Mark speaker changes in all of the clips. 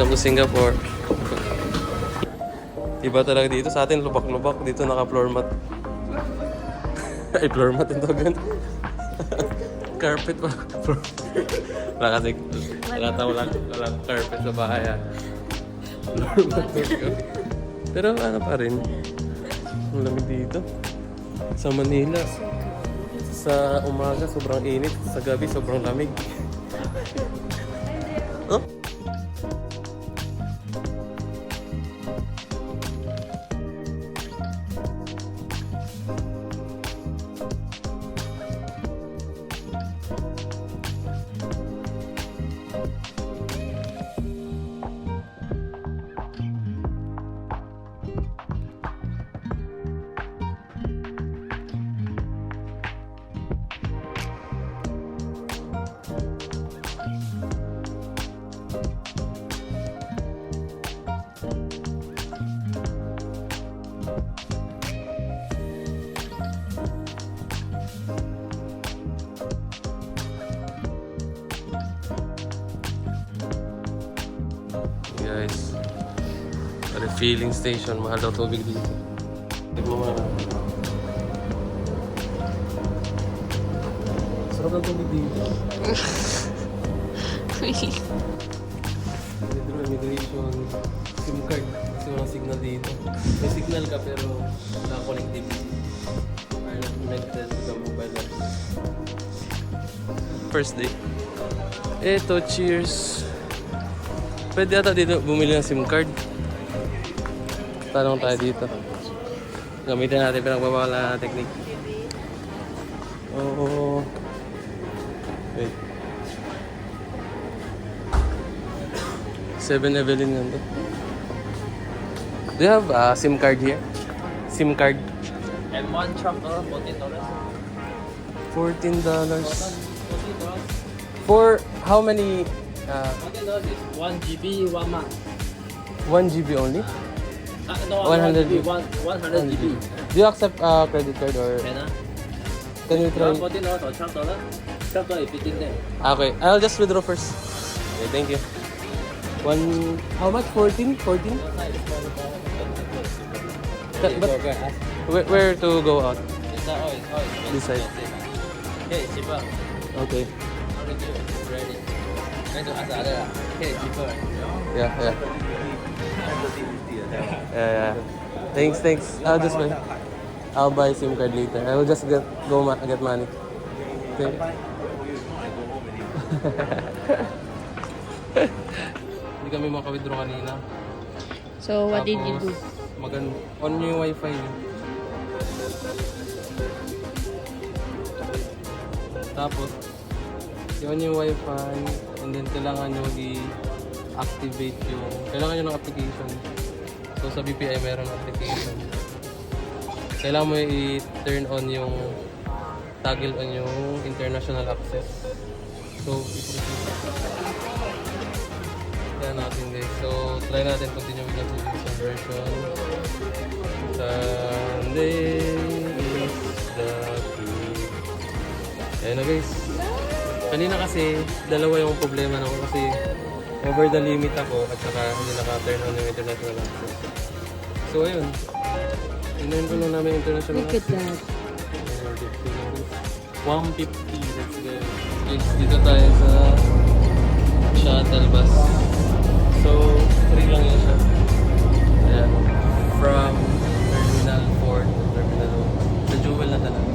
Speaker 1: Welcome to Singapore. Iba talaga dito. Sa atin, lubak-lubak. Dito naka-floor mat. Ay, floor mat ito agad. Carpet pa. Wala kasi, wala carpet sa bahay. Floor mat. Pero ano pa rin. Ang lamig dito. Sa Manila. Sa umaga, sobrang init. Sa gabi, sobrang lamig. Oh? Guys, refilling station. Mahal daw tubig dito. Tignan mo na. Sarap ng tubig dito. Immigration, SIM card. Kasi walang signal dito. May signal ka pero wala connectivity. Or not connected sa mobile app. First day. Eto, cheers. Pwede ata dito bumili ng SIM card. Tanong tayo dito. Gamitin natin pinagbabawal na technique. Oh. Wait. 7-Eleven yan to. Do you have a SIM card here? SIM card?
Speaker 2: And one chocolate, $14.
Speaker 1: $14. For how many?
Speaker 2: $14 is 1 GB, 1 month.
Speaker 1: 1 GB only?
Speaker 2: No,
Speaker 1: 100
Speaker 2: 100 GB.
Speaker 1: Do you accept credit card or can you try?
Speaker 2: $14 or $12? $12 is 15 there.
Speaker 1: Okay, I'll just withdraw first. Okay, thank you. How much? 14? 14? But where to go out? This side.
Speaker 2: Okay, cheaper.
Speaker 1: Okay.
Speaker 2: Ready. Going to ask other. Okay, cheaper.
Speaker 1: Yeah. Yeah. Thanks. I'll buy SIM card later. I will just get money. Okay. Hindi kami maka-withdraw kanina.
Speaker 3: So, what did you do?
Speaker 1: On yung wifi niyo. Tapos, i-on yung wifi and then kailangan nyo i-activate kailangan nyo ng application. So sa BPI meron application. Kailangan mo i-turn on yung toggle on yung international access. So, kaya natin guys. So, try natin continue with the version. Sunday is the key. Ayan na guys. Kanina kasi, dalawa yung problema nako kasi over the limit ako at saka hindi naka-turn on yung international access. So ayun. Tingnan ko lang namin international
Speaker 3: Look at
Speaker 1: access.
Speaker 3: that.
Speaker 1: 150. Let's go. Guys, dito tayo sa shuttle bus. So, free lang yun siya. Ayan. From Terminal 4 to Terminal 1. Sa Jewel na talaga.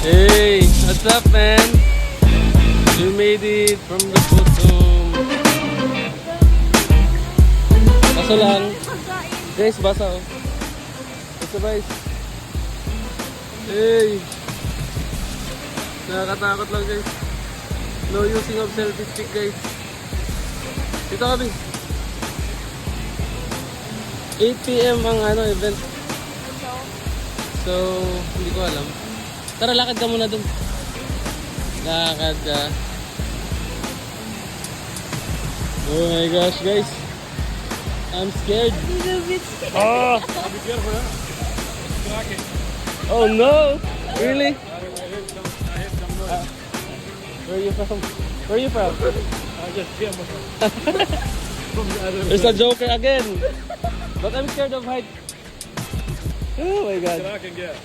Speaker 1: Hey, what's up, man? You made it from the bottom. Baso lang. Guys, basa oh. Basta guys. Hey. Nakakatakot lang guys. No using of selfie stick guys. Dito kami. 8 PM ang event. So, hindi ko alam. Tara, lakad ka muna dun. Lakad ka. Oh my gosh, guys. I'm scared. Oh! Be careful, huh? Cracking. Oh no! Really? Where are you from? Where are you from? I just came from the other. There's a joker again. But I'm scared of height. Oh my god.
Speaker 2: Cracking, yeah.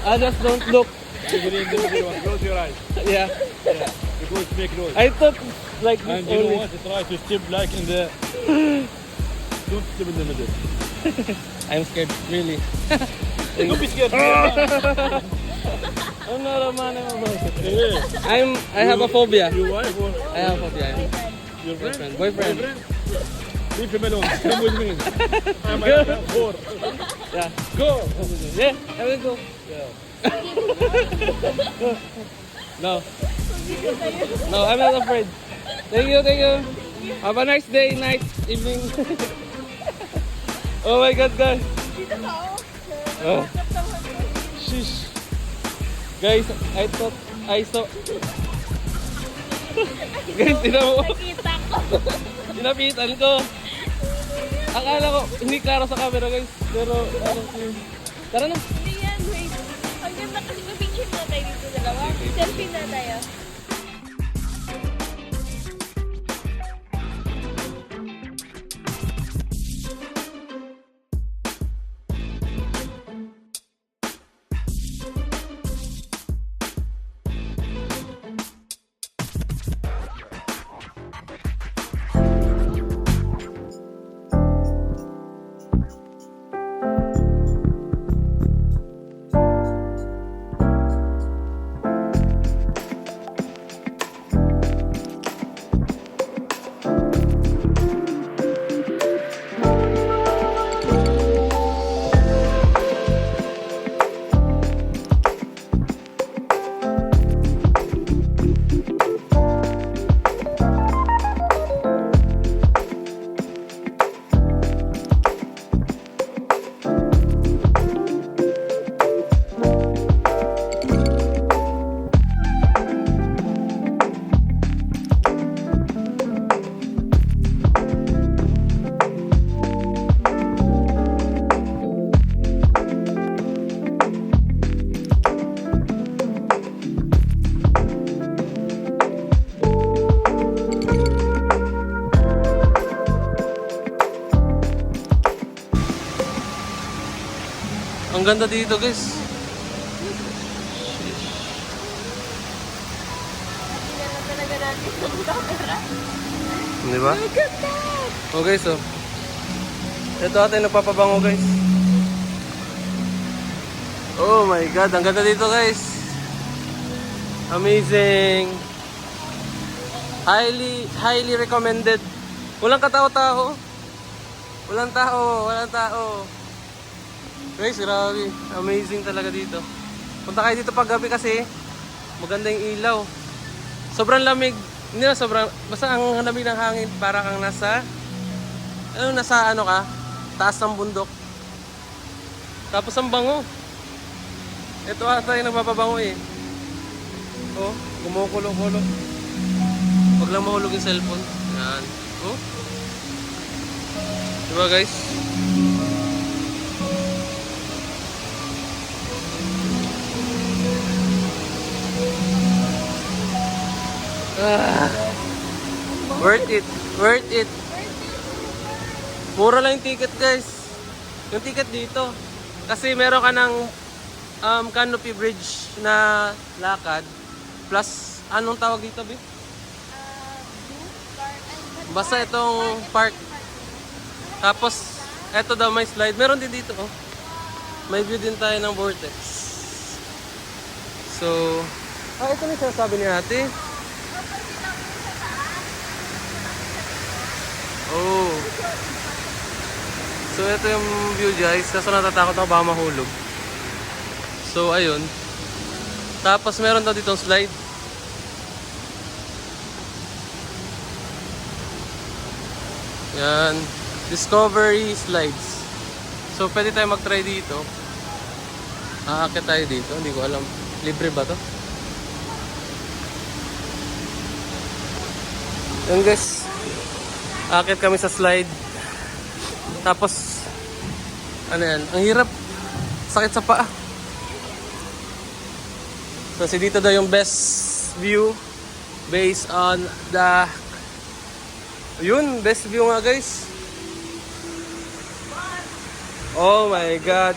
Speaker 1: I just don't look.
Speaker 2: Close your eyes.
Speaker 1: Yeah.
Speaker 2: Yeah. Because make noise.
Speaker 1: I thought like this
Speaker 2: And you
Speaker 1: only.
Speaker 2: don't want to try to step like in the... Don't step in the middle.
Speaker 1: I'm scared, really.
Speaker 2: Don't be scared.
Speaker 1: I'm not a man. I have a phobia.
Speaker 2: Your wife or
Speaker 1: I have a phobia.
Speaker 2: your
Speaker 1: Boyfriend.
Speaker 2: friend?
Speaker 1: Boyfriend.
Speaker 2: Leave him alone. Come with me. I'm
Speaker 1: Go.
Speaker 2: bored.
Speaker 1: Yeah.
Speaker 2: Go.
Speaker 1: Yeah, I will go.
Speaker 2: Yeah.
Speaker 1: No. No, I'm not afraid. Thank you, thank you. Have a nice day, night, evening. Oh my god, guys. Oh. Sheesh. Guys, I thought I saw. Guys, tinan mo.
Speaker 3: Nakita ko.
Speaker 1: Sinapitan ko. Akala ko, hindi klaro sa camera guys. Pero, tara na.
Speaker 3: Hindi yan, wait. Ang ganda kasi mag-picture na tayo dito sa dalawa. Selfie na tayo.
Speaker 1: Ang ganda dito guys.
Speaker 3: Hindi na talaga natin sa camera.
Speaker 1: Di ba?
Speaker 3: Ang ganda!
Speaker 1: Oh guys, oh. Ito atin nagpapabango guys. Oh my god, ang ganda dito guys. Amazing. Highly recommended. Walang katao-tao. Walang tao. Guys, grabe. Amazing talaga dito. Punta kayo dito pag gabi kasi maganda yung ilaw. Sobrang lamig. Hindi na sobrang, basta ang lamig ng hangin para kang nasa ka? Taas ng bundok. Tapos ang bango. Ito ata yung nagpapabango eh. Oh, kumukulo-kulo. Huwag lang mahulog yung cellphone. Yan. Oh. Diba guys? Worth it. Worth it. Mura lang yung ticket guys. Yung ticket dito. Kasi meron ka ng canopy bridge na lakad. Plus, anong tawag dito, Bi? Basta itong park. Tapos, eto daw may slide. Meron din dito, oh. May view din tayo ng vortex. So, ito na yung sinasabi ni ate. Oh. So, ito yung view guys. Kaso natatakot ako baka mahulog. So, ayun. Tapos, meron daw ditong slide. Yan. Discovery slides. So, pwede tayo mag-try dito. Aakit tayo dito. Hindi ko alam. Libre ba to? Yan guys. Aakit kami sa slide. Tapos, ano yan? Ang hirap. Sakit sa paa. Kasi dito daw yung best view based on the... Yun, best view nga guys. Oh my God.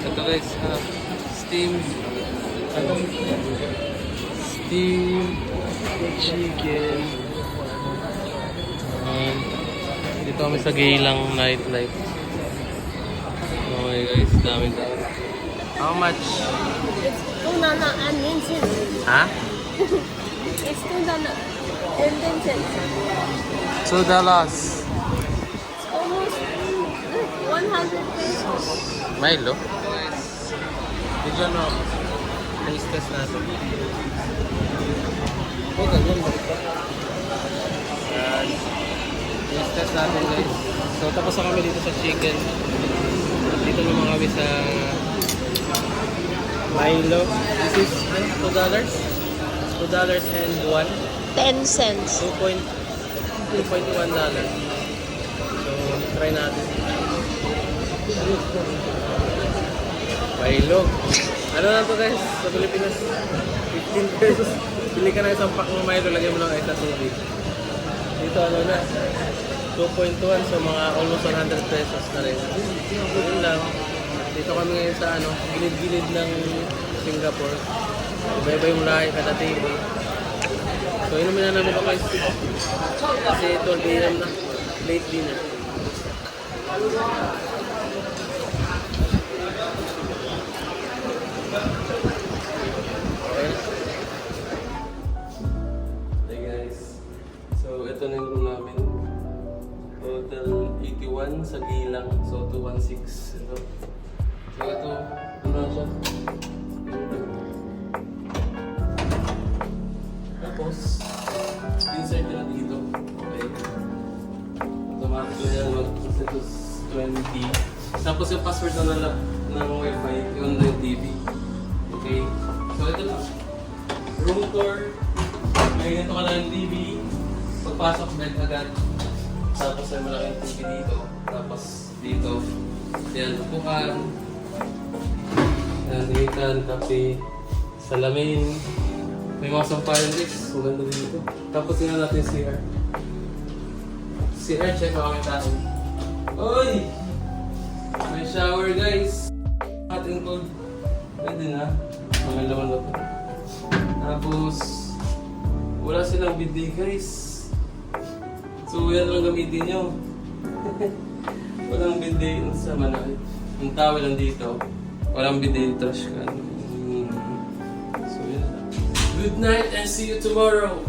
Speaker 1: Ito guys, steam chicken. Dito kami sa Geylang nightlife. Okay guys, daming tao. How much?
Speaker 3: It's $2 and 10 cents.
Speaker 1: Ha?
Speaker 3: It's $2 and 10 cents.
Speaker 1: $2.
Speaker 3: It's almost 100 pesos.
Speaker 1: Milo? Bigyan mo. Taste test natin. Oh, ganyan. Yan. Taste test natin guys. So tapos na kami dito sa chicken. Dito naman kami sa Milo. This is $2? $2 and
Speaker 3: 10 cents.
Speaker 1: $2.1. So try natin. Milo. Ano na to guys? Sa Pilipinas, 15 pesos. Bili ka na isang pack ng Milo, lagyan mo lang isa tubig. Dito ano na, 2.1, so mga almost 100 pesos na rin. Yun lang. Dito kami ngayon sa ano, gilid-gilid ng Singapore. Iba-iba yung lahi kada table. So inumin na namin guys. Kasi 12 AM na, late dinner. Hey guys, so ito na yung room namin. Total 81 sa Geylang, so 216 ito. So ito, ano na siya. Tapos, insert nyo na dito. Okay. Automatic na yan, mag-set to 20. Tapos yung password na ng wifi, yung online TV. Okay. So ito na. Room tour. May ganito ka lang yung TV. Pagpasok, bed agad. Tapos may malaking TV dito. Tapos dito. Yan, upuan. Yan, dinitan, kape. Salamin. May mga sampayan dito. Maganda dito. Tapos tingnan natin yung CR. CR, check mga kami tao. Oy! May shower guys. Hot and cold. Pwede na. May laman na ito. Tapos, wala silang bidet guys. So, yan lang gamitin nyo. Walang bidet sa malaki. Yung towel lang dito. Walang bidet, trash can. So, yan. Good night and see you tomorrow.